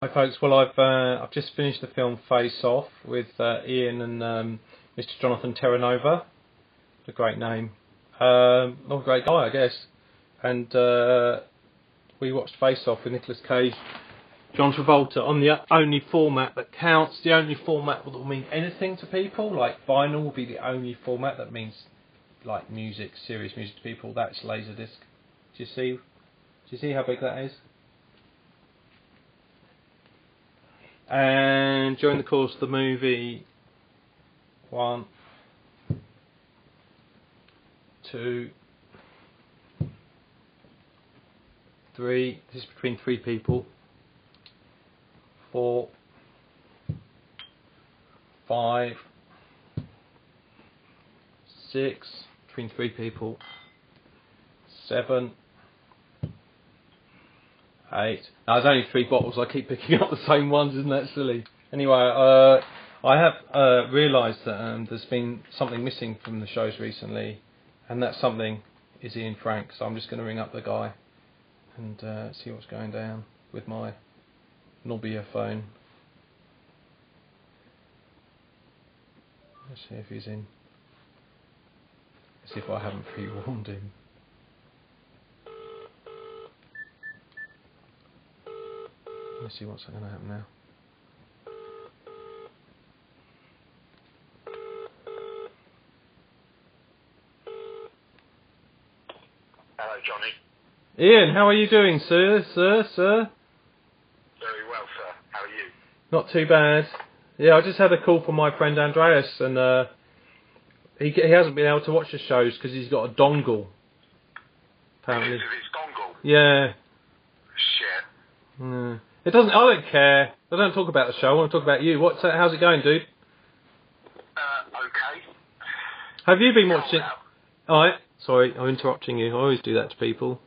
Hi folks, well I've just finished the film Face Off with Ian and Mr. Jonathan Terranova. A great name. Not a great guy I guess. And we watched Face Off with Nicolas Cage, John Travolta on the only format that counts, the only format that will mean anything to people. Like vinyl will be the only format that means like music, serious music to people. That's Laserdisc. Do you see how big that is? And during the course of the movie, 1, 2, 3, this is between 3 people, 4, 5, 6, between 3 people, 7, 8. Now there's only 3 bottles, I keep picking up the same ones, isn't that silly? Anyway, I have realised that there's been something missing from the shows recently, and that something is Ian Frank, so I'm just going to ring up the guy and see what's going down with my Nobia phone. Let's see if he's in. Let's see if I haven't pre-warned him. Let's see what's going to happen now. Hello, Johnny. Ian, how are you doing, sir? Sir? Very well, sir. How are you? Not too bad. Yeah, I just had a call from my friend Andreas, and he hasn't been able to watch the shows because he's got a dongle. Apparently. Because of his dongle? Yeah. Shit. It doesn't. I don't care. I don't talk about the show. I want to talk about you. How's it going, dude? Okay. Have you been watching? Alright. Sorry, I'm interrupting you. I always do that to people.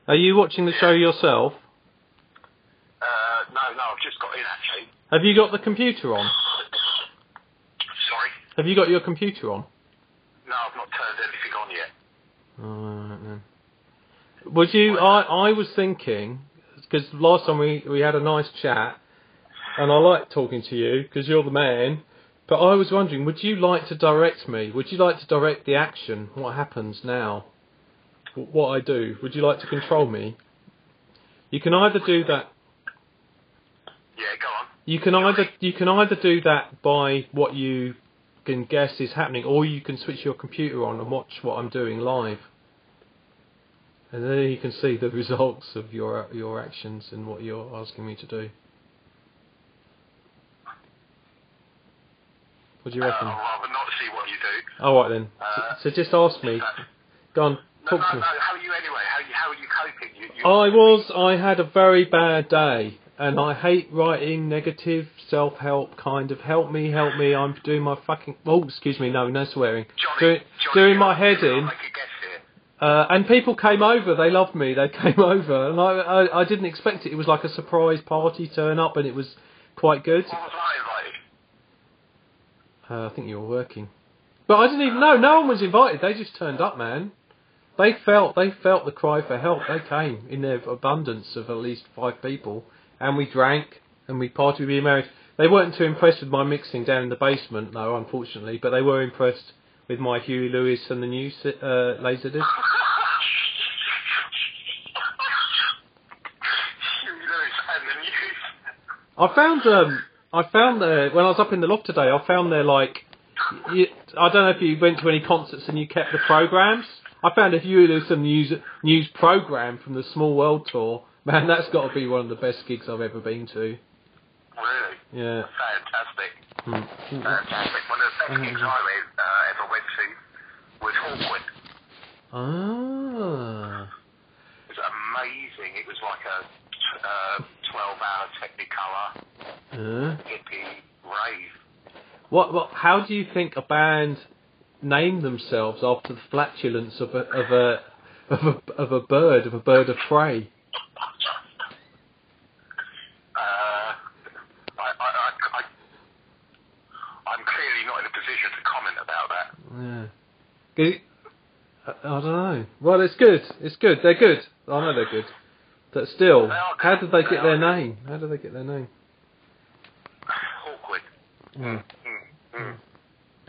Are you watching the show yourself? No, I've just got in, actually. Have you got the computer on? Sorry? Have you got your computer on? No, I've not turned anything on yet. Alright then. Would you? I was thinking, because last time we had a nice chat, and I like talking to you because you're the man. But I was wondering, would you like to direct me? Would you like to direct the action? What happens now? What I do? Would you like to control me? You can either do that. Yeah, go on. You can either do that by what you can guess is happening, or you can switch your computer on and watch what I'm doing live. And then you can see the results of your actions and what you're asking me to do. What do you reckon? I'd rather not see what you do. Alright then. So just ask me. Go on, talk to me. No, how are you anyway? How are you coping? I had a very bad day. And I hate writing negative self-help kind of help me, I'm doing my fucking... Oh, excuse me, no swearing. Johnny, doing my head I'll in. make a guess here. And people came over, they loved me, they came over. And I didn't expect it. It was like a surprise party turn up and it was quite good. What was I invited? I think you were working. But I didn't even know. No one was invited. They just turned up, man. They felt the cry for help. They came in their abundance of at least 5 people. And we drank, and we partied with the Americans. They weren't too impressed with my mixing down in the basement, though, unfortunately. But they were impressed with my Huey Lewis and the News Laserdisc. Huey Lewis and the News. I found when I was up in the loft today, I found their I don't know if you went to any concerts and you kept the programs. I found a Huey Lewis and News program from the Small World tour. Man, that's got to be one of the best gigs I've ever been to. Really? Yeah. Fantastic. Fantastic. One of the best gigs I ever went to was Hawkwind. Ah. It was amazing. It was like a 12-hour Technicolor hippie rave. What? How do you think a band named themselves after the flatulence of a bird of prey? I'm clearly not in a position to comment about that. Yeah. I don't know. Well, it's good. It's good. They're good. I know they're good. But still, how did they get their name? How did they get their name? Mm.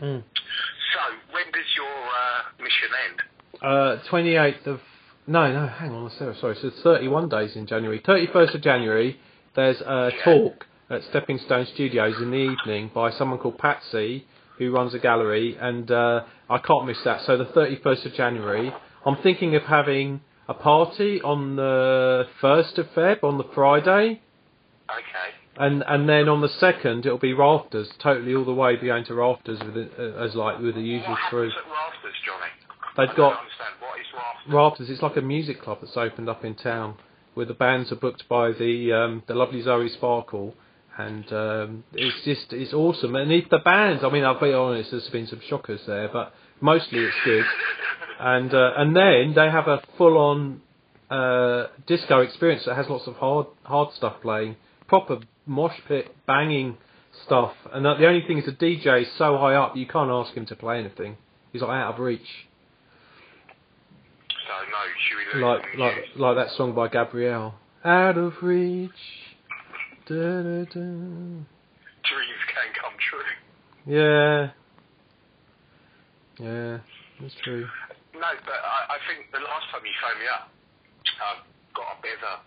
Mm. So, when does your mission end? 28th of... No, hang on, sorry, so 31 days in January. 31st of January, there's a talk at Stepping Stone Studios in the evening by someone called Patsy, who runs a gallery, and I can't miss that. So the 31st of January, I'm thinking of having a party on the 1st of Feb, on the Friday. Okay. And then on the 2nd, it'll be Rafters, totally all the way going to Rafters with the usual crew. What happens at Rafters, Johnny? They've I got don't understand. What is Rafters? Rafters. It's like a music club that's opened up in town, where the bands are booked by the lovely Zoe Sparkle, and it's awesome. And if the bands, I mean, I'll be honest, there's been some shockers there, but mostly it's good. And then they have a full-on disco experience that has lots of hard stuff playing, proper mosh pit banging stuff. And the only thing is the DJ is so high up you can't ask him to play anything. He's like out of reach. So no, should we Like that song by Gabrielle. Out of reach. Da, da, da. Dreams can come true. Yeah, that's true. No, but I think the last time you phoned me up, I've got a bit of a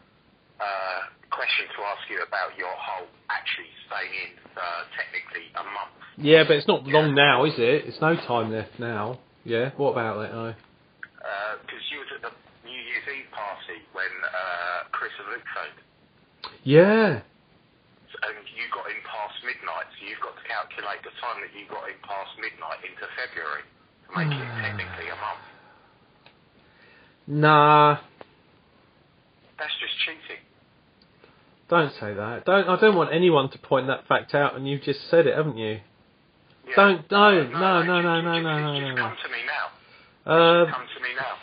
question to ask you about your whole actually staying in technically a month. Yeah, but it's not long now, is it? It's no time left now. Yeah, what about that? No. Because you was at the New Year's Eve party when Chris and Luke phoned. Yeah. And you got in past midnight, so you've got to calculate the time that you got in past midnight into February to make it technically a month. Nah. That's just cheating. Don't say that. I don't want anyone to point that fact out, and you've just said it, haven't you? Yeah. No. Just come to me now. Come to me now.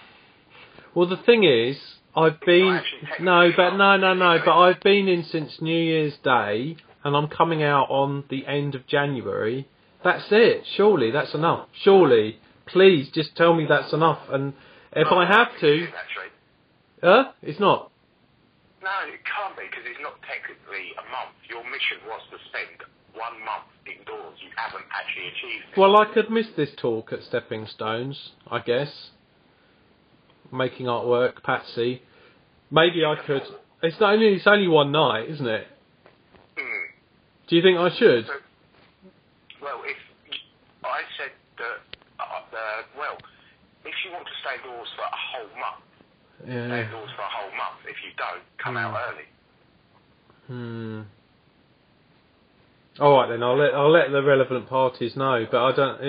Well, the thing is, I've been but I've been in since New Year's Day, and I'm coming out on the end of January. That's it. Surely that's enough. Surely, please just tell me that's enough. And if I have to, it's not. No, it can't be because it's not technically a month. Your mission was to spend 1 month indoors. You haven't actually achieved it. Well, I could miss this talk at Stepping Stones, I guess. Making artwork, Patsy. Maybe I could. It's only one night, isn't it? Do you think I should? Well, if I said that, if you want to stay indoors for a whole month, stay indoors for a whole month. If you don't, come out early. All right then, I'll let the relevant parties know. But I don't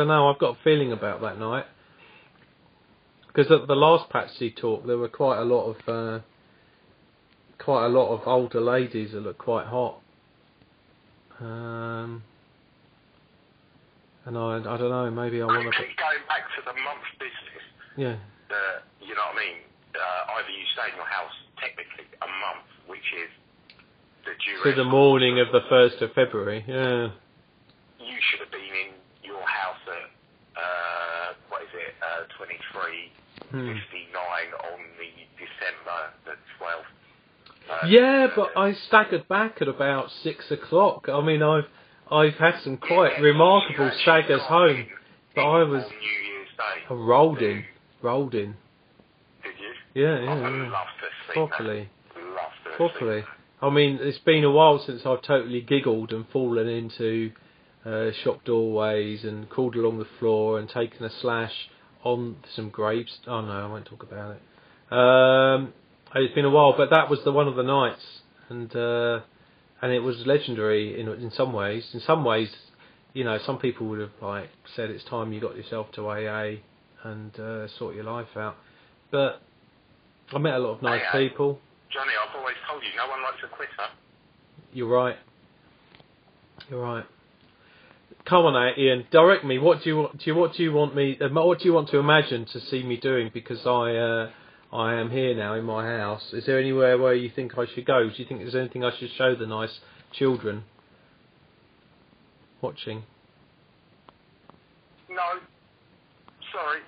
know. I've got a feeling about that night. Because at the last Patsy talk, there were quite a lot of older ladies that looked quite hot. And I don't know. Maybe I want to. Keep going back to the month business. Yeah. You know what I mean? Either you stay in your house technically a month, which is the duration. To the morning of the 1st of February. Yeah. You should have been in your house at 23:59 on the December the 12th. Yeah, but I staggered back at about 6 o'clock. I mean, I've had some quite remarkable staggers home, but I was New Year's Day. rolled in. Did you? Yeah. I would love to see Properly. that. Properly. I mean, it's been a while since I've totally giggled and fallen into shop doorways and crawled along the floor and taken a slash on some grapes. Oh no, I won't talk about it. It's been a while, but that was one of the nights, and it was legendary in some ways. In some ways, you know, some people would have said it's time you got yourself to AA and sort your life out. But I met a lot of nice people. Johnny, I've always told you, no one likes a quitter. You're right. Come on, Ian. Direct me. What do you want me? What do you want to imagine to see me doing? Because I am here now in my house. Is there anywhere where you think I should go? Do you think there's anything I should show the nice children watching? No. Sorry.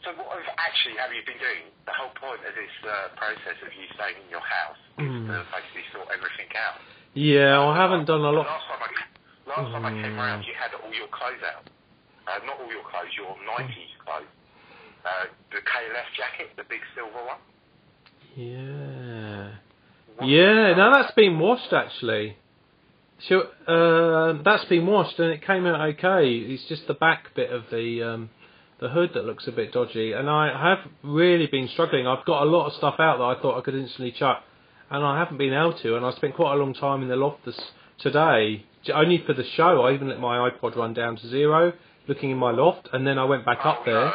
So what have you been doing? The whole point of this process of you staying in your house is to basically sort everything out. Yeah, I haven't done a lot. Last time I came round, you had all your clothes out. Not all your clothes, your 90s clothes. The KLF jacket, the big silver one. Yeah. Yeah, no, that's been washed actually. Sure, that's been washed and it came out okay. It's just the back bit of the hood that looks a bit dodgy. And I have really been struggling. I've got a lot of stuff out that I thought I could instantly chuck, and I haven't been able to. And I spent quite a long time in the loft today, only for the show. I even let my iPod run down to 0, looking in my loft, and then I went back up there.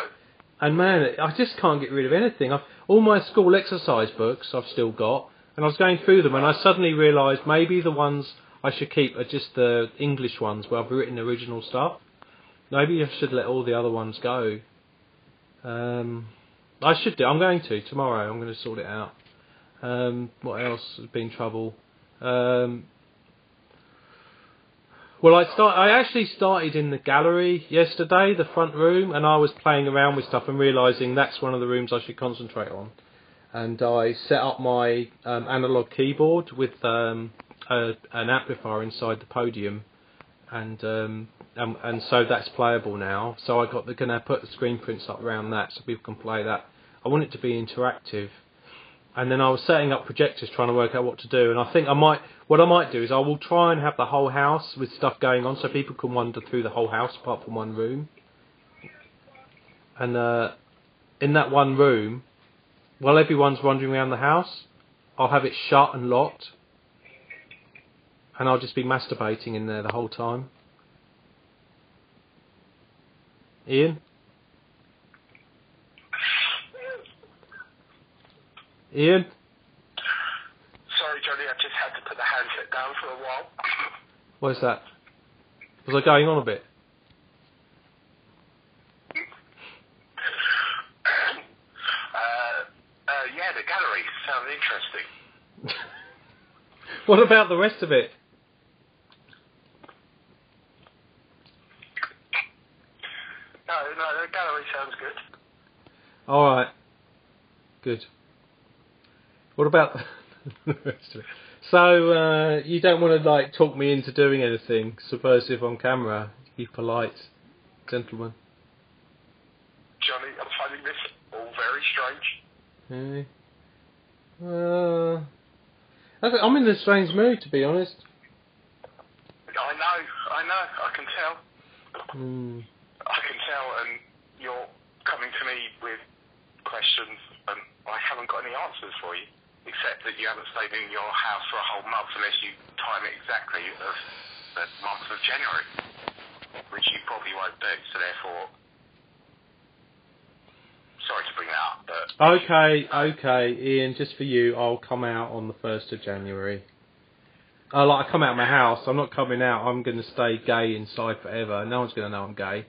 And man, I just can't get rid of anything. All my school exercise books I've still got, and I was going through them, and I suddenly realised maybe the ones I should keep are just the English ones where I've written original stuff. Maybe I should let all the other ones go. I should do. I'm going to tomorrow. I'm going to sort it out. What else has been trouble? Well, I actually started in the gallery yesterday, the front room, and I was playing around with stuff and realising that's one of the rooms I should concentrate on. And I set up my analog keyboard with an amplifier inside the podium, and so that's playable now. So I'm going to put the screen prints up around that so people can play that. I want it to be interactive. And then I was setting up projectors, trying to work out what to do. And I think what I might do is I will try and have the whole house with stuff going on, so people can wander through the whole house apart from one room. And in that one room, while everyone's wandering around the house, I'll have it shut and locked, and I'll just be masturbating in there the whole time. Ian? Ian? Sorry, Johnny, I just had to put the handset down for a while. What is that? Was I going on a bit? Yeah, the gallery sounds interesting. What about the rest of it? No, the gallery sounds good. Alright. Good. What about the rest of it? So, you don't want to, talk me into doing anything subversive on camera? Be polite, gentlemen. Johnny, I'm finding this all very strange. I'm in a strange mood, to be honest. I know, I can tell. I can tell, and you're coming to me with questions, and I haven't got any answers for you, except that you haven't stayed in your house for a whole month unless you time it exactly of the month of January, which you probably won't do, so therefore, sorry to bring that up, but... Okay, Ian, just for you, I'll come out on the 1st of January. I come out of my house, I'm not coming out, I'm going to stay gay inside forever. No one's going to know I'm gay.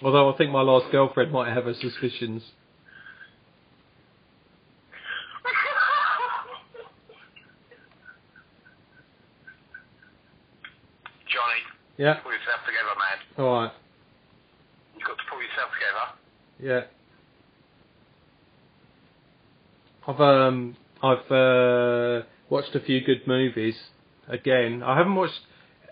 Although I think my last girlfriend might have her suspicions. Johnny, yeah. Pull yourself together, man. Alright. You've got to pull yourself together. Yeah. I've watched a few good movies. Again, I haven't watched...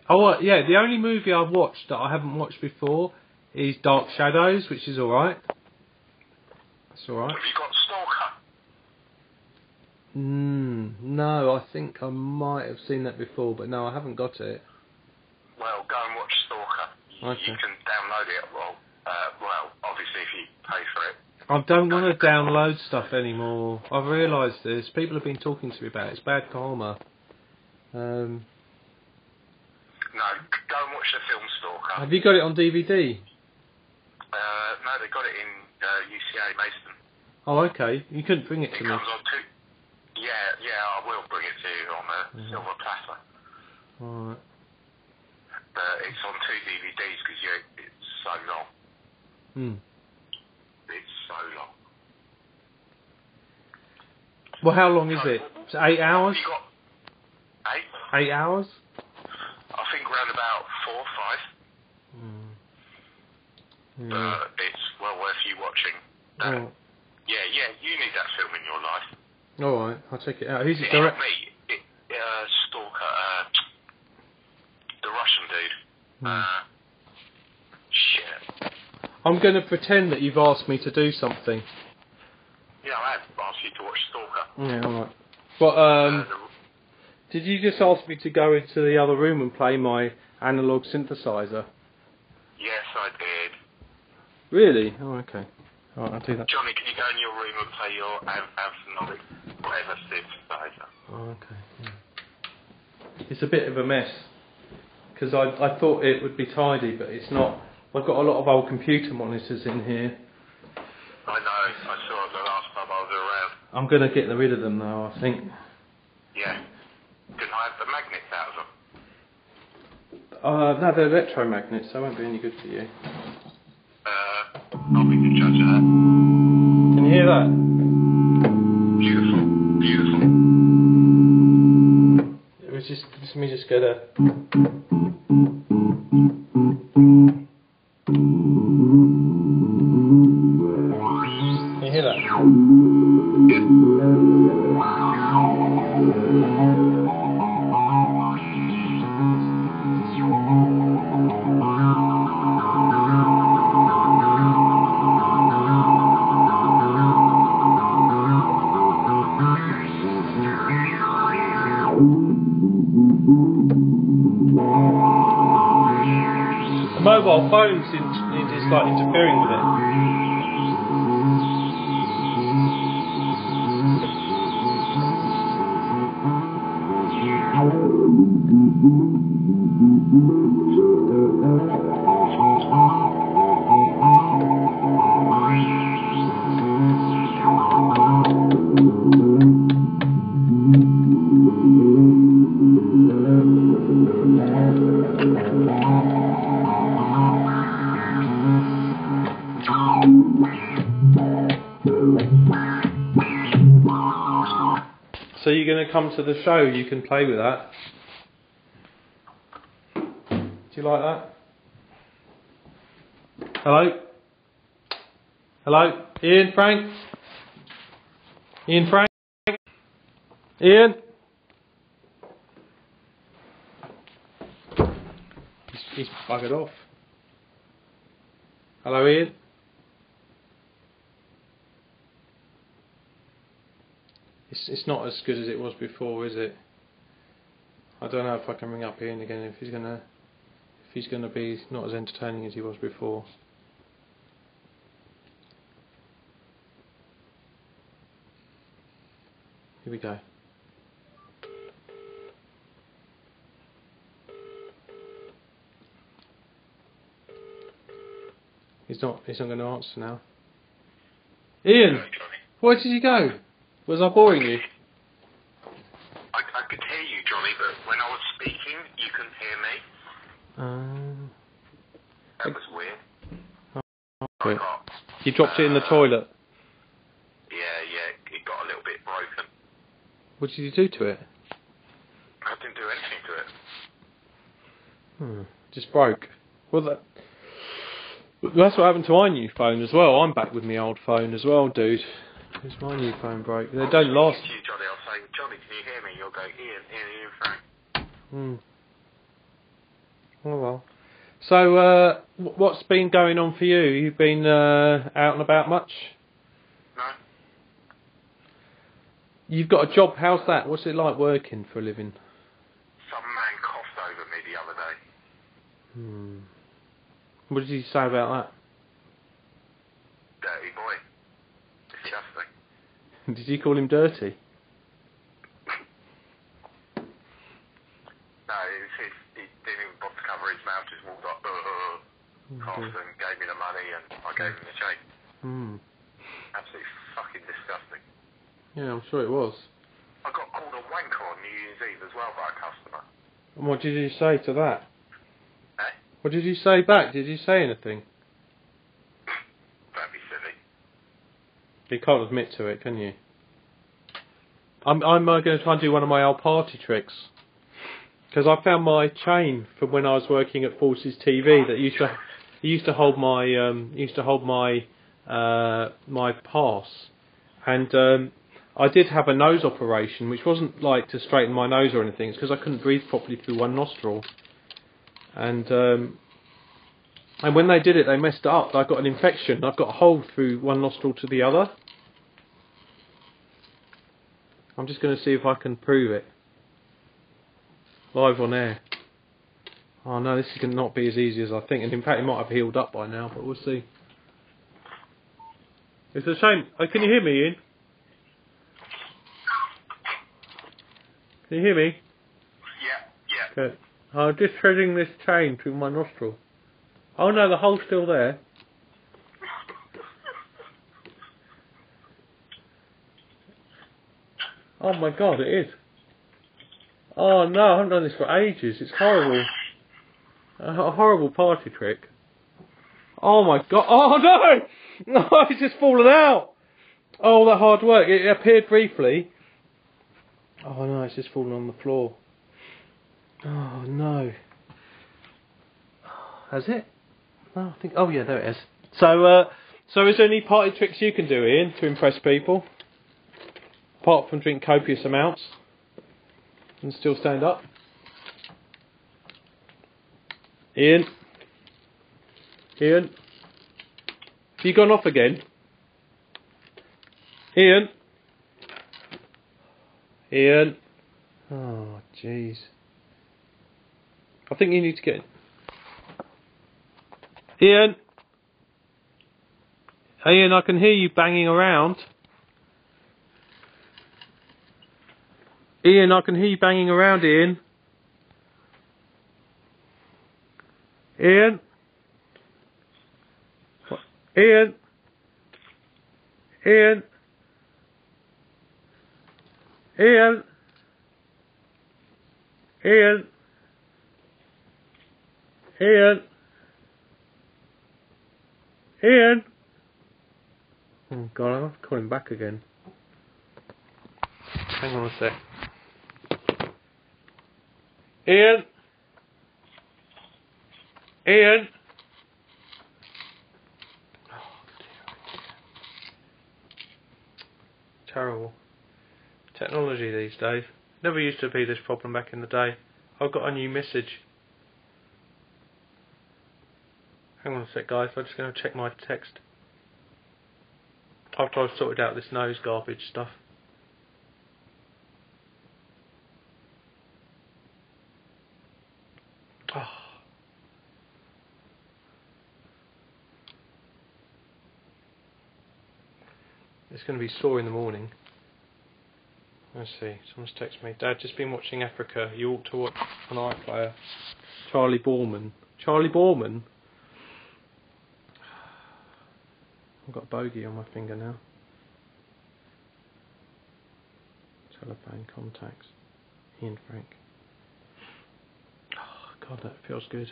Oh, yeah, the only movie I've watched that I haven't watched before is Dark Shadows, which is alright. That's alright. Have you got Stalker? No, I think I might have seen that before, but no, I haven't got it. Well, go and watch Stalker. Okay. You can download it. Well, obviously if you pay for it. I don't want to download stuff anymore. I've realised this. People have been talking to me about it. It's bad karma. No, go and watch the film Stalker. Have you got it on DVD? No, they got it in UCA Maidstone. Oh, okay. You couldn't bring it to me. It comes on two. Yeah, I will bring it to you on a silver platter. Alright. But it's on 2 DVDs because it's so long. It's so long. Well, how long is it? It's 8 hours? You got 8? 8 hours? I think around about 4 or life. It's well worth you watching. Oh. Yeah, you need that film in your life. Alright, I'll check it out. Who's it It helped direct? me. Stalker, the Russian dude. Shit. I'm going to pretend that you've asked me to do something. Yeah, I have asked you to watch Stalker. Yeah, alright. But, did you just ask me to go into the other room and play my analog synthesizer? Yes, I did. Really? Oh, okay. Alright, I'll do that. Johnny, can you go in your room and play your Amphonolic whatever synthesizer? Oh, okay. Yeah. It's a bit of a mess. Because I thought it would be tidy, but it's not. I've got a lot of old computer monitors in here. I know, I saw it the last time I was around. I'm going to get rid of them now, I think. Yeah. Can I have the magnets out of them? No, they're electromagnets, so they won't be any good for you. I'll be the judge of that. Can you hear that? Beautiful, beautiful. It was just, let me just get a... Can you hear that? The mobile phone's is like interfering with it. So you're going to come to the show, you can play with that. Do you like that? Hello? Hello? Ian, Frank? Ian, Frank? Ian? He's buggered off. Hello, Ian? It's not as good as it was before, is it? I don't know if I can ring up Ian again if he's gonna be not as entertaining as he was before. Here we go. He's not going to answer now. Ian, where did you go? Was I boring you? I could hear you, Johnny, but when I was speaking, you couldn't hear me. That was weird. You dropped it in the toilet. Yeah, it got a little bit broken. What did you do to it? I didn't do anything to it. Just broke. Well, that's what happened to my new phone as well. I'm back with my old phone as well, dude. It's my new phone broke. They don't last. To you, Johnny, I'll say, Johnny, can you hear me? You'll go, Ian, Frank. Oh well. So, what's been going on for you? You've been out and about much? No. You've got a job. How's that? What's it like working for a living? Some man coughed over me the other day. What did you say about that? Dirty boy. Disgusting. Did you call him dirty? No, he didn't even bother to cover his mouth, just walked up, coughed and gave me the money and I gave him the shake. Absolutely fucking disgusting. Yeah, I'm sure it was. I got called a wanker on New Year's Eve as well by a customer. And what did you say to that? Eh? What did you say back? Did you say anything? Don't be silly. You can't admit to it, can you? I'm going to try and do one of my old party tricks. because I found my chain from when I was working at Forces TV that used to hold my my pass, and I did have a nose operation, which wasn't like to straighten my nose or anything. It's because I couldn't breathe properly through one nostril, and when they did it, they messed it up. I got an infection. I've got a hole through one nostril to the other. I'm just going to see if I can prove it live on air. Oh no, this is going to not be as easy as I think, and in fact, it might have healed up by now, but we'll see. It's a shame. Oh, can you hear me, Ian? Can you hear me? Yeah. Okay. I'm just threading this chain through my nostril. Oh no, the hole's still there. Oh my god, it is. Oh no, I haven't done this for ages. It's horrible. A horrible party trick. Oh my god. Oh no! No, it's just fallen out. Oh, that hard work. It appeared briefly. Oh no, it's just fallen on the floor. Oh no. Has it? No, I think. Oh yeah, there it is. So is there any party tricks you can do, Ian, to impress people? Apart from drink copious amounts and still stand up? Ian? Ian? Have you gone off again? Ian? Ian? Oh, jeez. I think you need to get... Ian? Ian, I can hear you banging around. Ian, I can hear you banging around, Ian. Ian? What? Ian? Ian? Ian? Ian? Ian? Ian? Oh god, I'll have to call him back again. Hang on a sec. Ian? Ian? Oh dear. Terrible. Technology these days. Never used to be this problem back in the day. I've got a new message. Hang on a sec, guys. I'm just going to check my text. After I've sorted out this nose garbage stuff. Oh. It's going to be sore in the morning. Let's see. Someone's texted me. Dad, just been watching Africa. You ought to watch an iPlayer. Charlie Borman. Charlie Borman? I've got a bogey on my finger now. Telephone contacts. Ian Frank. Oh, God, that feels good.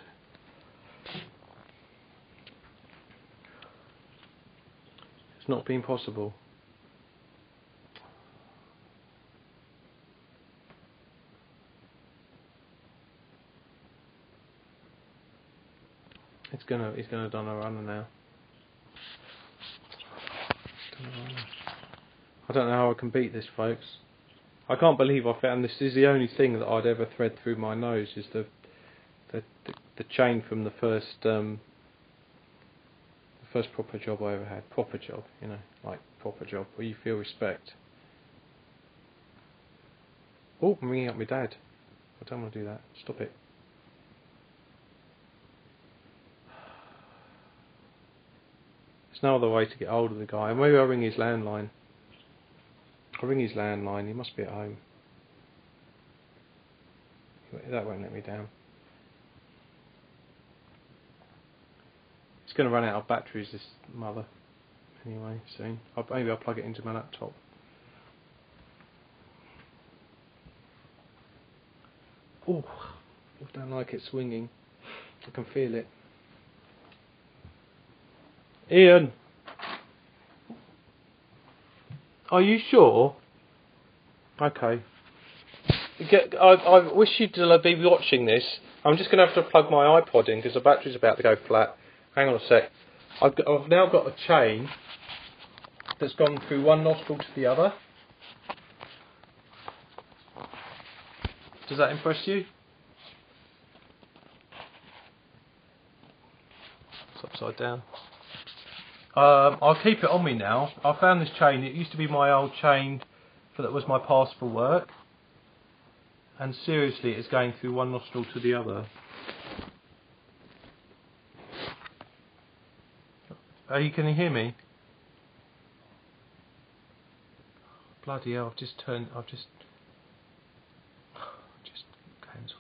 It's not been possible. He's gonna done a runner now. I don't know how I can beat this, folks. I can't believe I found this is the only thing that I'd ever thread through my nose is the chain from the first proper job I ever had. Proper job, you know, like proper job where you feel respect. Oh, I'm ringing up my dad. I don't want to do that. Stop it. There's no other way to get hold of the guy. Maybe I'll ring his landline. I'll ring his landline. He must be at home. That won't let me down. It's going to run out of batteries, this mother. Anyway, soon. Maybe I'll plug it into my laptop. Oh, I don't like it swinging. I can feel it. Ian, are you sure? Okay. I wish you'd be watching this. I'm just going to have to plug my iPod in because the battery's about to go flat. Hang on a sec. I've now got a chain that's gone through one nostril to the other. Does that impress you? It's upside down. I'll keep it on me now. I found this chain. It used to be my old chain that was my pass for work. And seriously, it's going through one nostril to the other. Can you hear me? Bloody hell, I've just cancelled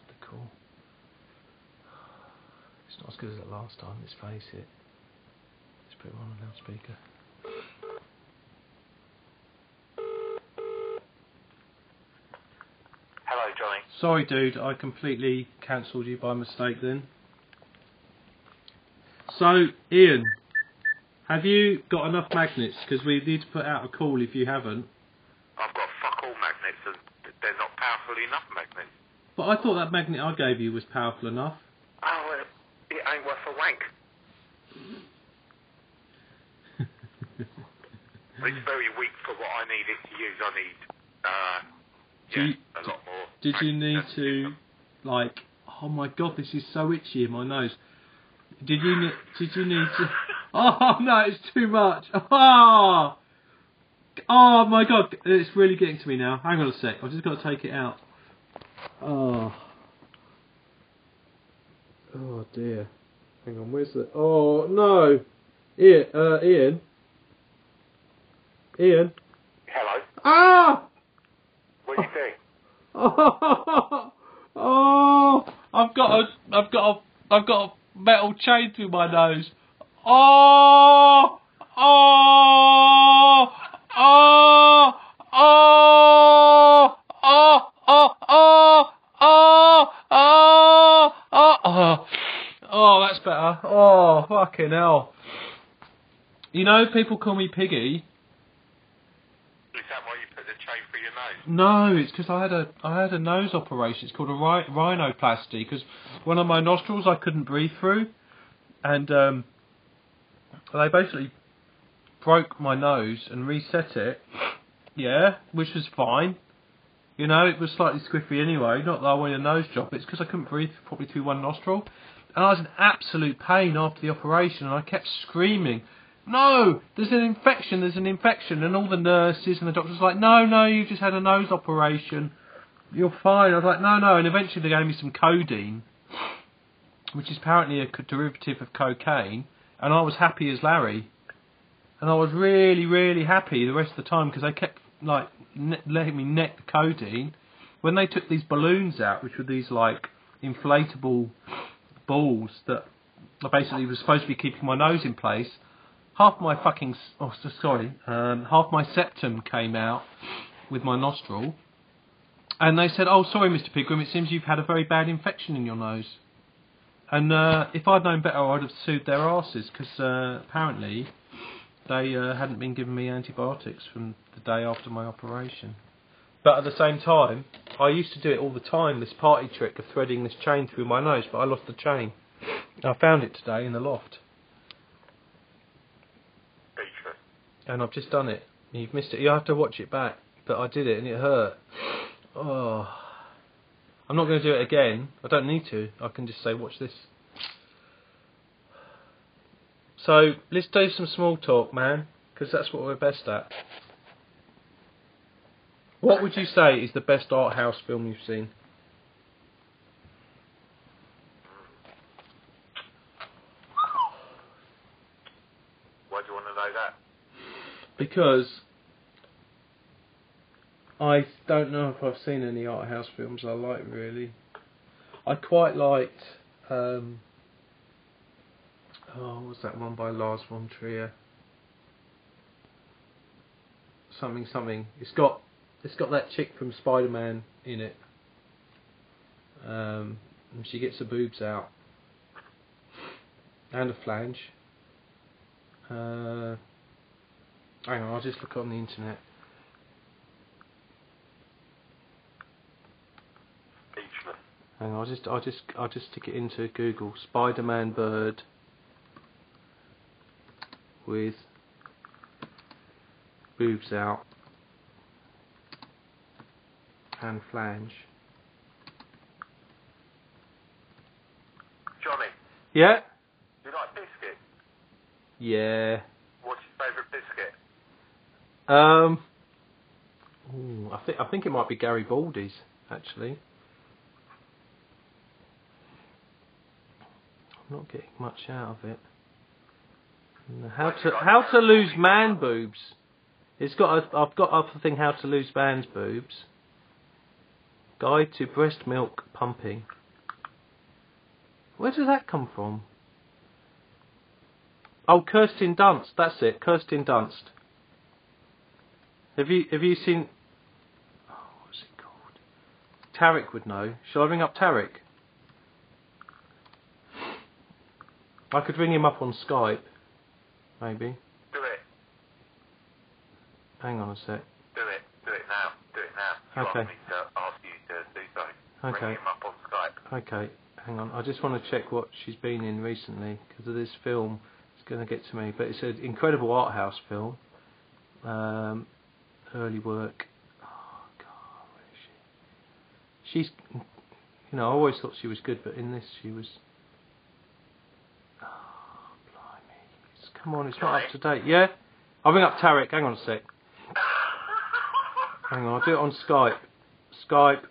the call. It's not as good as it last time, let's face it. Let's put it on a loudspeaker. Hello, Johnny. Sorry, dude, I completely cancelled you by mistake then. So, Ian, have you got enough magnets? Because we need to put out a call if you haven't. I've got fuck all magnets and they're not powerful enough magnets. But I thought that magnet I gave you was powerful enough. Oh, well, it ain't worth a wank. It's very weak for what I need it to use. I need, a lot more. Did you need to, like, oh my god, this is so itchy in my nose. Did you need to, oh no, it's too much. Oh my god, it's really getting to me now. Hang on a sec, I've just got to take it out. Oh dear. Hang on, where's the, oh no. Ian? Hello? Ah! What are you doing? Oh, I've got a metal chain through my nose. Oh, oh, oh, oh, oh, oh, oh, oh, oh, oh, oh, that's better. Oh, fucking hell. You know, people call me Piggy. Is that why you put the chain through your nose? No, it's because I had a nose operation. It's called a rhinoplasty because one of my nostrils I couldn't breathe through, and they basically broke my nose and reset it. Yeah, which was fine. You know, it was slightly squiffy anyway. Not that I wanted a nose job. It's because I couldn't breathe properly through one nostril, and I was in absolute pain after the operation, and I kept screaming. No, there's an infection, and all the nurses and the doctors were like, no, you've just had a nose operation, you're fine. I was like, no, and eventually they gave me some codeine, which is apparently a derivative of cocaine, and I was happy as Larry, and I was really, really happy the rest of the time, because they kept, like, letting me neck the codeine. When they took these balloons out, which were these, like, inflatable balls that basically was supposed to be keeping my nose in place, half my septum came out with my nostril, and they said, "Oh, sorry, Mr. Pigram, it seems you've had a very bad infection in your nose." And if I'd known better, I'd have sued their asses, because apparently they hadn't been giving me antibiotics from the day after my operation. But at the same time, I used to do it all the time, this party trick of threading this chain through my nose, but I lost the chain. I found it today in the loft. And I've just done it. You've missed it. You have to watch it back. But I did it and it hurt. Oh. I'm not going to do it again. I don't need to. I can just say, watch this. So, let's do some small talk, man. Because that's what we're best at. What would you say is the best art house film you've seen? Why do you want to know that? Because I don't know if I've seen any art house films I like, really. I quite liked what was that one by Lars von Trier? Something. It's got that chick from Spider-Man in it. And she gets her boobs out. And a flange. Hang on, I'll just look on the internet. Hang on, I'll just stick it into Google. Spider-Man bird with boobs out and flange. Johnny, Yeah? you like biscuits? Yeah. What's your favourite biscuit? Ooh, I think it might be Garibaldi's, actually. I'm not getting much out of it. How to lose man boobs. I've got up the thing, how to lose man's boobs. Guide to breast milk pumping. Where does that come from? Oh, Kirsten Dunst. That's it. Kirsten Dunst. Have you seen? Oh, what's it called? Tarek would know. Shall I ring up Tarek? I could ring him up on Skype, maybe. Do it. Hang on a sec. Do it. Do it now. Do it now. You Okay. asked me to ask you to do so. Okay. Ring him up on Skype. Okay. Hang on. I just want to check what she's been in recently because of this film. It's going to get to me, but it's an incredible art house film. Early work. Oh God, where is she? She's, I always thought she was good, but in this she was. Oh, blimey! Come on, it's not up to date. Yeah, I'll ring up Tarek. Hang on a sec. Hang on, I'll do it on Skype. Skype.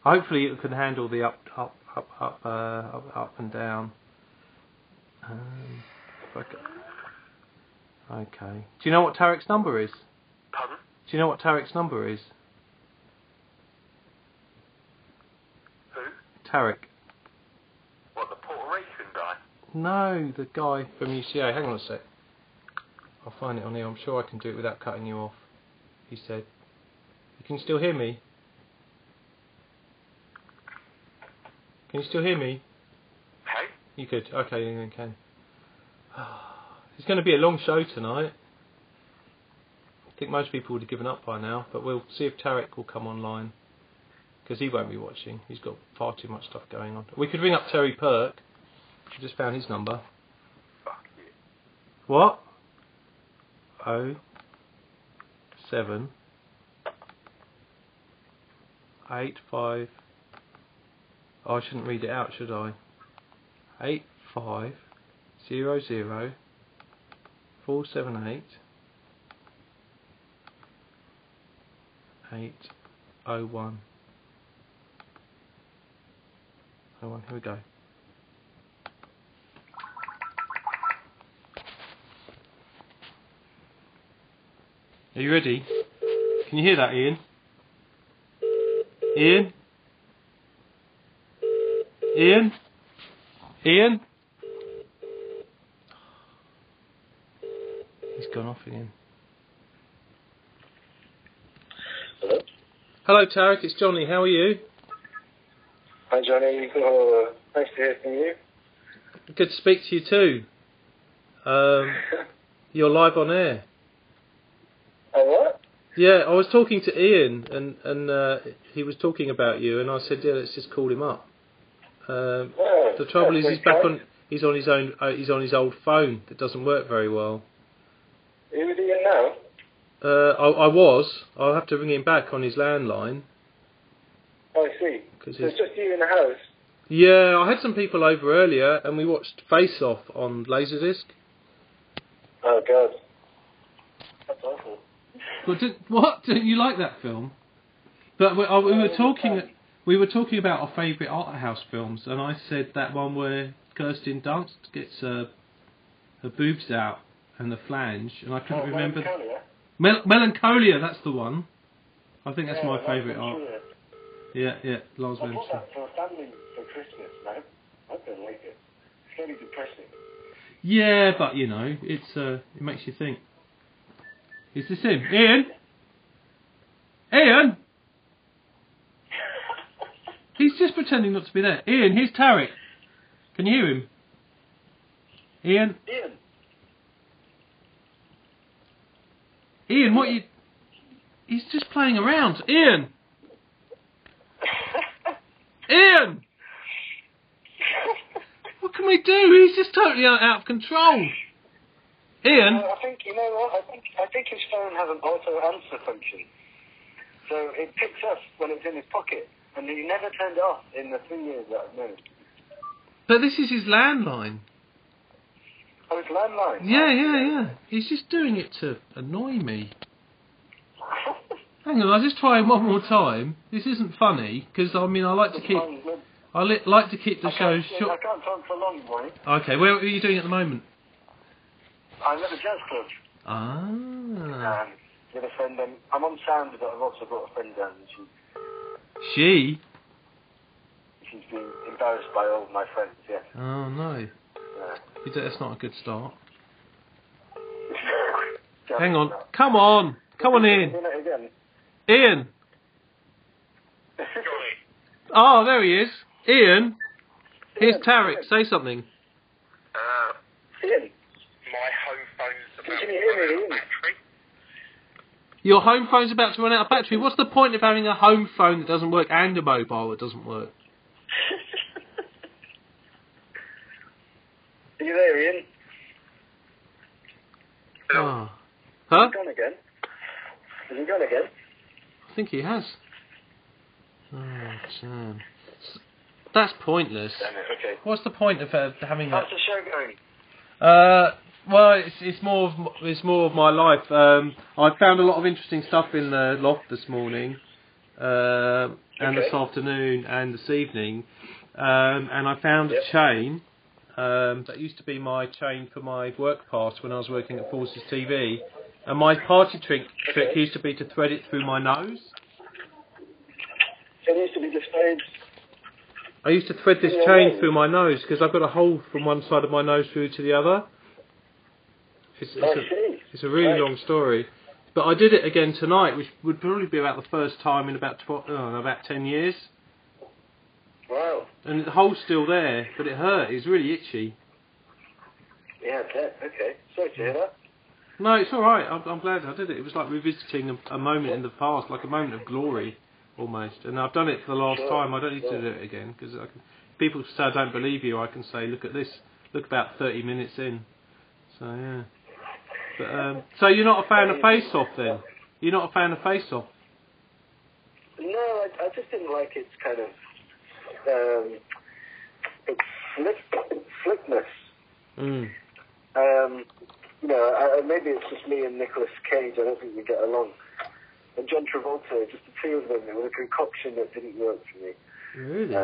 Hopefully, it can handle the up and down. Okay. Do you know what Tarek's number is? Pardon? Do you know what Tarek's number is? Who? Tarek. What, the Puerto Rican guy? No, the guy from UCA. Hang on a sec. I'll find it on here. I'm sure I can do it without cutting you off. He said. You can still hear me? Can you still hear me? Hey? You could. Okay, you can. It's going to be a long show tonight. I think most people would have given up by now, but we'll see if Tarek will come online. Because he won't be watching. He's got far too much stuff going on. We could ring up Terry Perk. I just found his number. Fuck you. What? 07 85. Oh, I shouldn't read it out, should I? 8500 478 801. 01. Here we go. Are you ready? Can you hear that, Ian? Ian? Ian? Ian? He's gone off again. Hello? Hello, Tarek. It's Johnny. How are you? Hi, Johnny. Oh, nice to hear from you. Good to speak to you too. You're live on air. Oh, what? Yeah, I was talking to Ian, and he was talking about you, and I said, yeah, let's just call him up. The trouble is, he's back on. He's on his own. He's on his old phone that doesn't work very well. Are you with Ian now? I was. I'll have to ring him back on his landline. Oh, I see. So it's just you in the house? Yeah, I had some people over earlier, and we watched Face Off on Laserdisc. Oh, God. That's awful. What? Didn't you like that film? But we were talking about our favourite art house films, and I said that one where Kirsten Dunst gets her boobs out and the flange, and I couldn't remember. Melancholia? Melancholia, that's the one. I think that's my favourite art. Sure. Yeah, Lars I bought Venson. that for a family for Christmas, man. I don't like it. It's very depressing. Yeah, but it makes you think. Is this him? Ian? Ian? He's just pretending not to be there. Ian, here's Tarek. Can you hear him? Ian? Ian, what you... He's just playing around. Ian! Ian! What can we do? He's just totally out of control. Ian? I think, you know what, I think his phone has an auto answer function. So it picks up when it's in his pocket, and he never turned it off in the 3 years that I've known him. But this is his landline. Oh, it's landline? Yeah. He's just doing it to annoy me. Hang on, I'll just try him one more time. This isn't funny, because, I mean, I like to keep... like to keep the show short. I can't talk for long, boy. Okay, where are you doing at the moment? I'm at the jazz club. Ah. With a friend, I'm on sound, but I've also got a friend down, and She? she's been embarrassed by all of my friends, yes. Oh, no. That's not a good start. Hang on. Come on, Ian. Ian. Oh, there he is. Ian. Here's Tarek. Say something. Ian. My home phone's about Can you hear me, Ian? battery. Your home phone's about to run out of battery. What's the point of having a home phone that doesn't work and a mobile that doesn't work? Are you there, Ian? Oh. Huh? Is he gone again? Is he gone again? I think he has. Oh, damn. That's pointless. Damn it, okay. What's the point of having that? How's the show going? Well, it's more of my life. I found a lot of interesting stuff in the loft this morning, and this afternoon, and this evening, and I found a chain that used to be my chain for my work pass when I was working at Forces TV, and my party trick used to be to thread it through my nose. It used to be displayed. I used to thread this chain through my nose because I've got a hole from one side of my nose through to the other. It's a really long story, but I did it again tonight, which would probably be about the first time in about 10 years. Wow. And the hole's still there, but it hurt. It's really itchy. Yeah, okay. Sorry to hear that. No, it's all right. I'm glad I did it. It was like revisiting a moment in the past, like a moment of glory, almost. And I've done it for the last time. I don't need to do it again because people say I don't believe you. I can say, look at this. Look about 30 minutes in. So yeah. But, so you're not a fan of Face Off then? You're not a fan of Face Off? No, I just didn't like its kind of its slickness. Mm. You know, maybe it's just me and Nicolas Cage. I don't think we get along. And John Travolta, just the two of them, it was a concoction that didn't work for me. Really?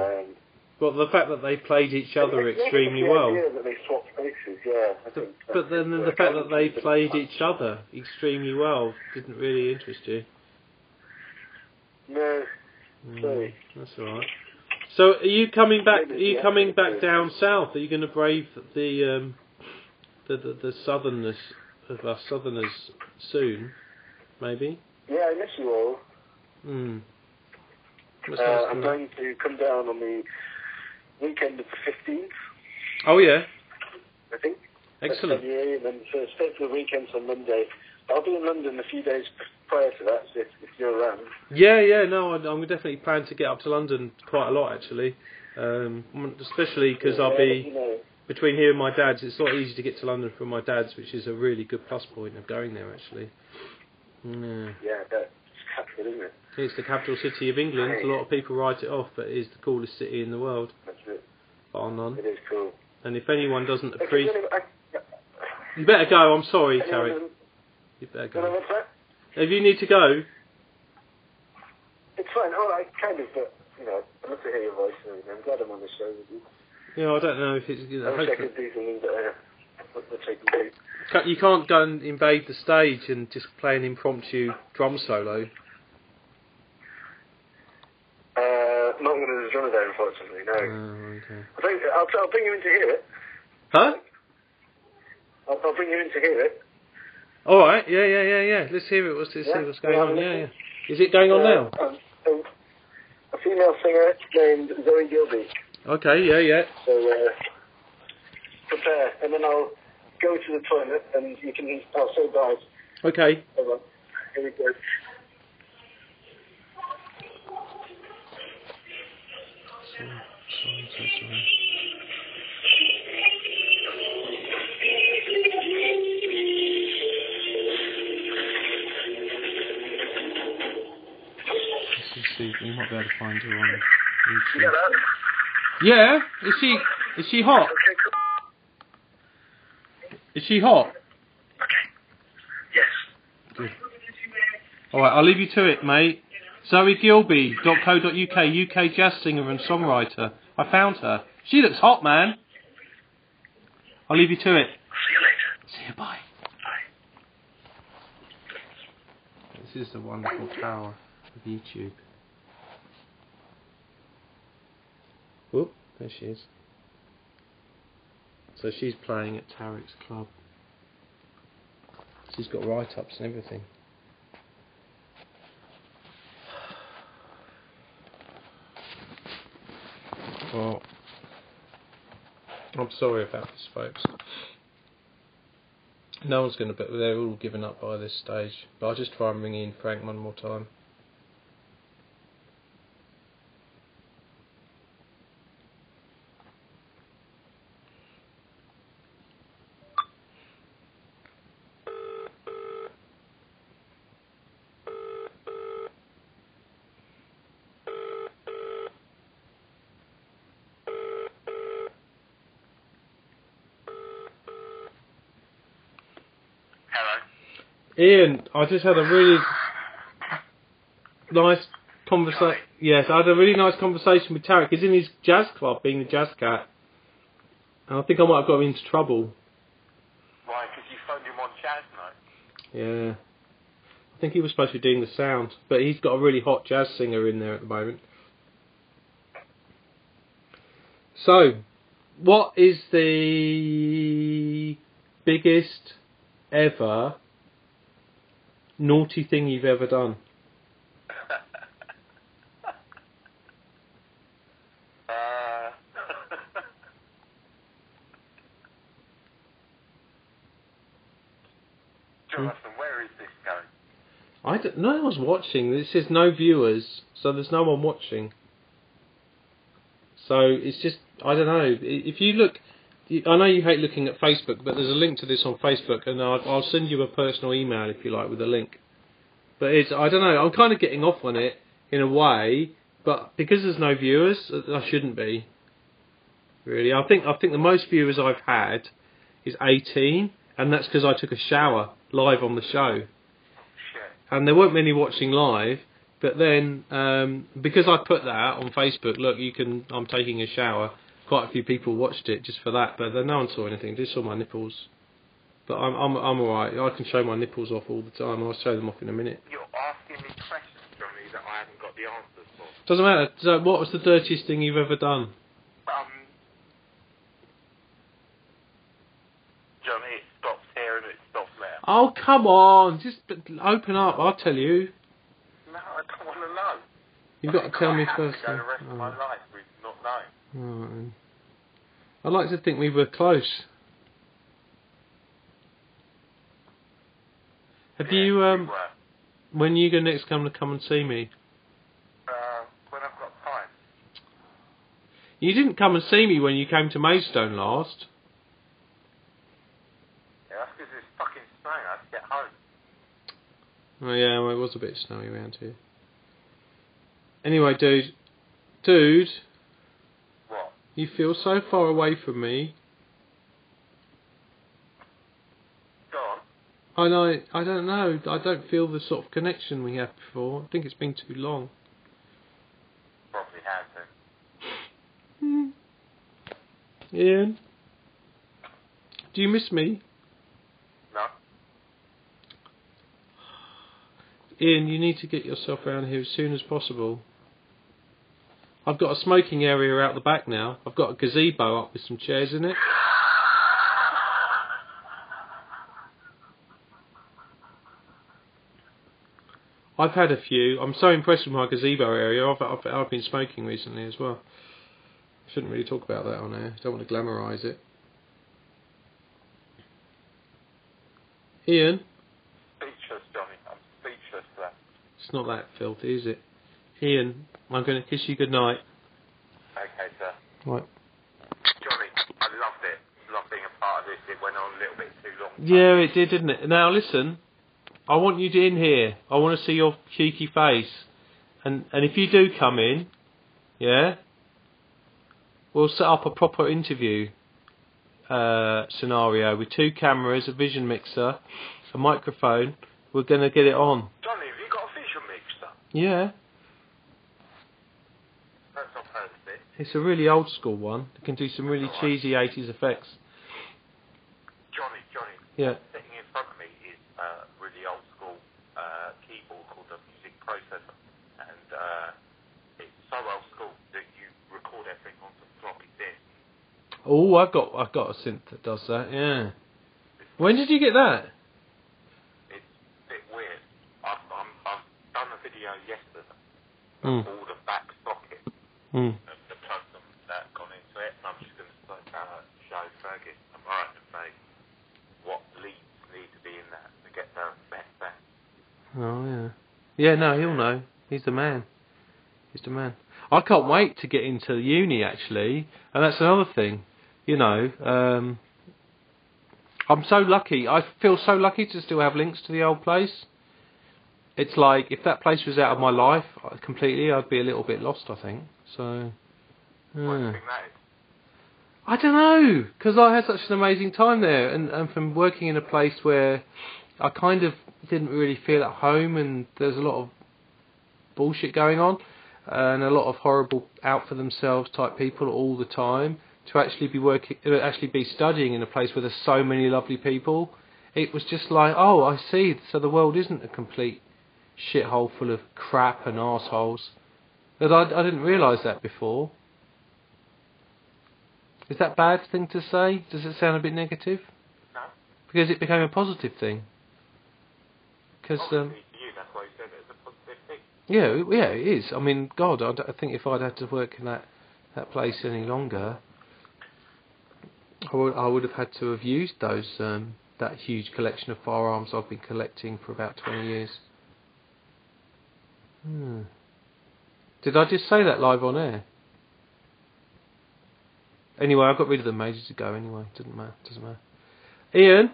Well, the fact that they played each other extremely well. The idea that they swapped faces, yeah. But then the fact that they played each other extremely well didn't really interest you. No, sorry. That's all right. So, are you coming back? Are you coming back down south? Are you going to brave the southernness of us southerners soon? Maybe. Yeah, I miss you all. I'm going to come down on the weekend of the 15th. Oh yeah. I think. Excellent. February, and then stay for the weekend on Monday. I'll be in London a few days prior to that, so if you're around. Yeah, no, I'm definitely plan to get up to London quite a lot actually, especially because I'll be between here and my dad's. It's a lot easier to get to London from my dad's, which is a really good plus point of going there actually. Yeah, that's capital, isn't it? It's the capital city of England. A lot of people write it off, but it is the coolest city in the world. That's it. Bar none. It is cool. And if anyone doesn't appreciate... You better go, I'm sorry, Tarek. You better go. What's that? If you need to go... It's fine, alright, kind of, but, you know, I'd love to hear your voice, and I'm glad I'm on the show with you. Yeah, I don't know if it's... I wish I could do something that I can do. You can't go and invade the stage and just play an impromptu drum solo. Not going to do the drummer there, unfortunately, no. Oh, okay. I'll bring you in to hear it. Huh? I'll bring you in to hear it. Alright, yeah. Let's hear it. Let's see what's going on. Yeah. Is it going on now? A female singer named Zoe Gilby. Okay, yeah. So, prepare, and then I'll go to the toilet, and I'll say bye. Okay. Hold on. Here we go. So, sorry. Let's see. We might be able to find her on YouTube. Yeah, that. Yeah. Is she hot? Okay, cool. Is she hot? Okay. Yes. Good. Alright, I'll leave you to it, mate. ZoeGilby.co.uk, UK jazz singer and songwriter. I found her. She looks hot, man. I'll leave you to it. See you later. See you, bye. Bye. This is the wonderful power of YouTube. Whoop, there she is. So she's playing at Tarek's club. She's got write-ups and everything. Well, I'm sorry about this, folks. No one's going to, but they're all given up by this stage. But I'll just try and ring in Frank one more time. Ian, I just had a really nice conversation. Yes, I had a really nice conversation with Tarek. He's in his jazz club, being the jazz cat, and I think I might have got him into trouble. Why? Because you phoned him on Jazz Night? Yeah, I think he was supposed to be doing the sound, but he's got a really hot jazz singer in there at the moment. So, what is the biggest ever naughty thing you've ever done? Jonathan, where is this going? No one's watching. This says no viewers, so there's no one watching. So it's just, I don't know. If you look, I know you hate looking at Facebook, but there's a link to this on Facebook, and I'll send you a personal email if you like with a link. But it's, I don't know. I'm kind of getting off on it in a way, but because there's no viewers, I shouldn't be. Really, I think the most viewers I've had is 18, and that's because I took a shower live on the show. And there weren't many watching live, but then because I put that on Facebook, look, I'm taking a shower. Quite a few people watched it just for that, but then no one saw anything. Just saw my nipples. But I'm alright. I can show my nipples off all the time. I'll show them off in a minute. You're asking me questions, Johnny, that I haven't got the answers for. Doesn't matter. So what was the dirtiest thing you've ever done? Johnny, it stops here and it stops there. Oh, come on. Just open up. I'll tell you. No, I don't want to know. You've got to tell me first. I have to go the rest of my life with not knowing. Alright. I'd like to think we were close. Have you, we were. when are you going to next come and see me? When I've got time. You didn't come and see me when you came to Maidstone last. Yeah, that's because it's fucking snowing. I have to get home. Oh yeah, well, it was a bit snowy around here. Anyway, dude, What? you feel so far away from me. Go on. I don't know. I don't feel the sort of connection we had before. I think it's been too long. Probably has then. Ian, do you miss me? No. Ian, you need to get yourself around here as soon as possible. I've got a smoking area out the back now. I've got a gazebo up with some chairs in it. I've had a few. I'm so impressed with my gazebo area. I've been smoking recently as well. I shouldn't really talk about that on air. Don't want to glamorise it. Ian? Speechless, Johnny. I'm speechless to that. It's not that filthy, is it? Ian, I'm going to kiss you goodnight. Okay, sir. Right. Johnny, I loved it. Loved being a part of this. It went on a little bit too long. Yeah, it did, didn't it? Now listen, I want you in here. I want to see your cheeky face. And if you do come in, yeah, we'll set up a proper interview scenario with 2 cameras, a vision mixer, a microphone. We're going to get it on. Johnny, have you got a vision mixer? Yeah. That's not heard of it. It's a really old school one. It can do some really cheesy 80s effects. Johnny. Yeah. Sitting in front of me is a really old school keyboard called a music processor. And it's so old school that you record everything onto floppy disk. Oh, I've got a synth that does that. Yeah. When did you get that? It's a bit weird. I've done a video yesterday. All the back sockets of the plugs that gone into it. And I'm just going to show Fergus. I'm right to say what leads need to be in that to get the best back. Oh, yeah. Yeah, no, he'll know. He's the man. He's the man. I can't wait to get into uni, actually. And that's another thing. You know, I'm so lucky. I feel so lucky to still have links to the old place. It's like, if that place was out of my life completely, I'd be a little bit lost, I think. So, What do you think that is? I don't know, because I had such an amazing time there, and from working in a place where I kind of didn't really feel at home, and there's a lot of bullshit going on, and a lot of horrible out for themselves type people all the time, to actually be studying in a place where there's so many lovely people, it was just like, oh, I see, so the world isn't a complete shithole full of crap and arseholes. But I didn't realise that before. Is that a bad thing to say? Does it sound a bit negative? No. Because it became a positive thing. Because Obviously, to you, that's why you said it's a positive thing. yeah, it is. I mean, God, I think if I'd had to work in that place any longer, I would have had to have used those that huge collection of firearms I've been collecting for about 20 years. Did I just say that live on air? Anyway, I got rid of them ages ago anyway. Doesn't matter. Ian?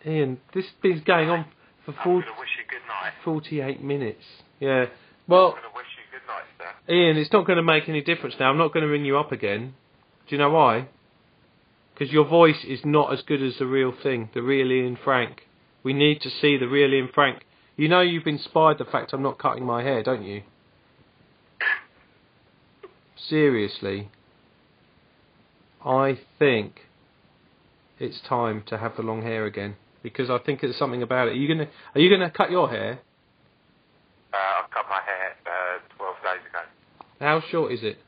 Ian, this thing's going on for I'm going to wish you good night. 48 minutes. Yeah. Well, I'm going to wish you good night, sir. Ian, it's not going to make any difference now. I'm not going to ring you up again. Do you know why? Because your voice is not as good as the real thing, the real Ian Frank. We need to see the real Ian Frank. You know you've inspired the fact I'm not cutting my hair, don't you? Seriously. I think it's time to have the long hair again. Because I think there's something about it. Are you gonna cut your hair? I cut my hair 12 days ago. How short is it? It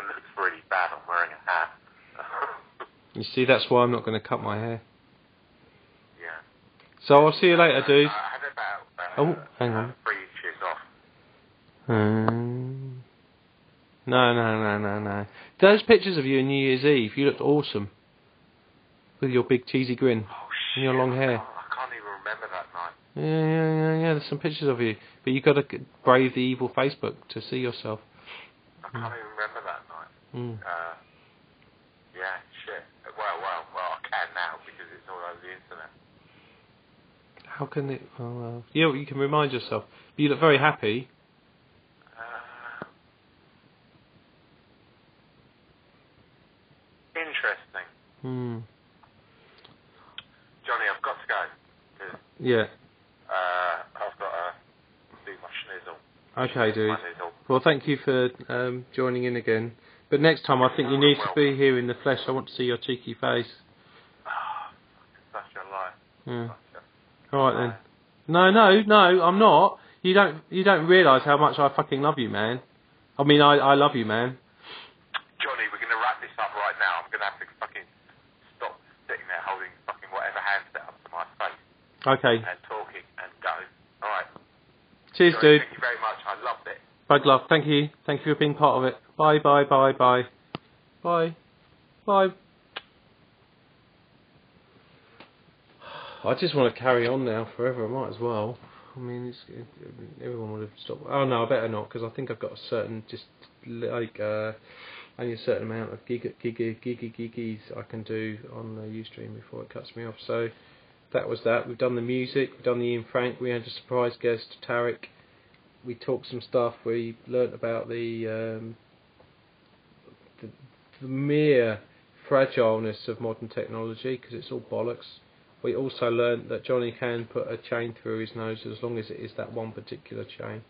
looks really bad. I'm wearing a hat. You see, that's why I'm not going to cut my hair. Yeah. So I'll see you later, dude. I had about Oh, hang on. 3 inches off. No. Those pictures of you on New Year's Eve, you looked awesome. With your big cheesy grin Oh, and your long hair. I can't even remember that night. Yeah, there's some pictures of you. But you've got to brave the evil Facebook to see yourself. I can't even remember that night. Mm. Yeah, shit. Well, I can now because it's all over the internet. How can it... Oh, well, you can remind yourself. But you look very happy. Interesting. Johnny, I've got to go. 'Cause, Yeah. I've got to do my schnizzle. Okay, dude. My nizzle. Well, thank you for joining in again. But next time I think you need to be here in the flesh. I want to see your cheeky face. Such a lie. Yeah. Such Alright then. No, I'm not. You don't realise how much I fucking love you, man. I mean, I love you, man. Johnny, we're going to wrap this up right now. I'm going to have to fucking stop sitting there holding fucking whatever handset up to my face. Okay. And talking and go. Alright. Cheers, Johnny, dude. thank you very much. I loved it. Bug love. Thank you. Thank you for being part of it. Bye. Bye. I just want to carry on now forever. I might as well. I mean, everyone would have stopped. Oh no, I better not, because I think I've got a certain, just like only a certain amount of giggies I can do on the Ustream before it cuts me off. So that was that. We've done the music. We've done the Ian Frank. We had a surprise guest, Tarek. We talked some stuff. We learnt about the mere fragileness of modern technology, because it's all bollocks. We also learnt that Johnny can put a chain through his nose as long as it is that one particular chain,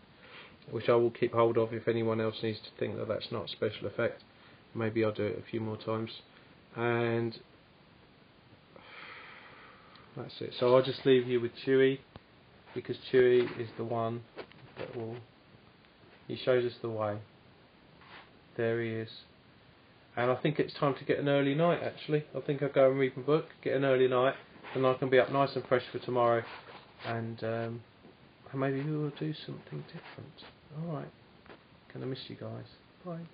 which I will keep hold of if anyone else needs to think that that's not a special effect. Maybe I'll do it a few more times. And that's it. So I'll just leave you with Chewy, because Chewy is the one that will... He shows us the way. There he is. And I think it's time to get an early night, actually. I think I'll go and read my book, get an early night, and I can be up nice and fresh for tomorrow. And maybe we will do something different. Alright. Gonna miss you guys. Bye.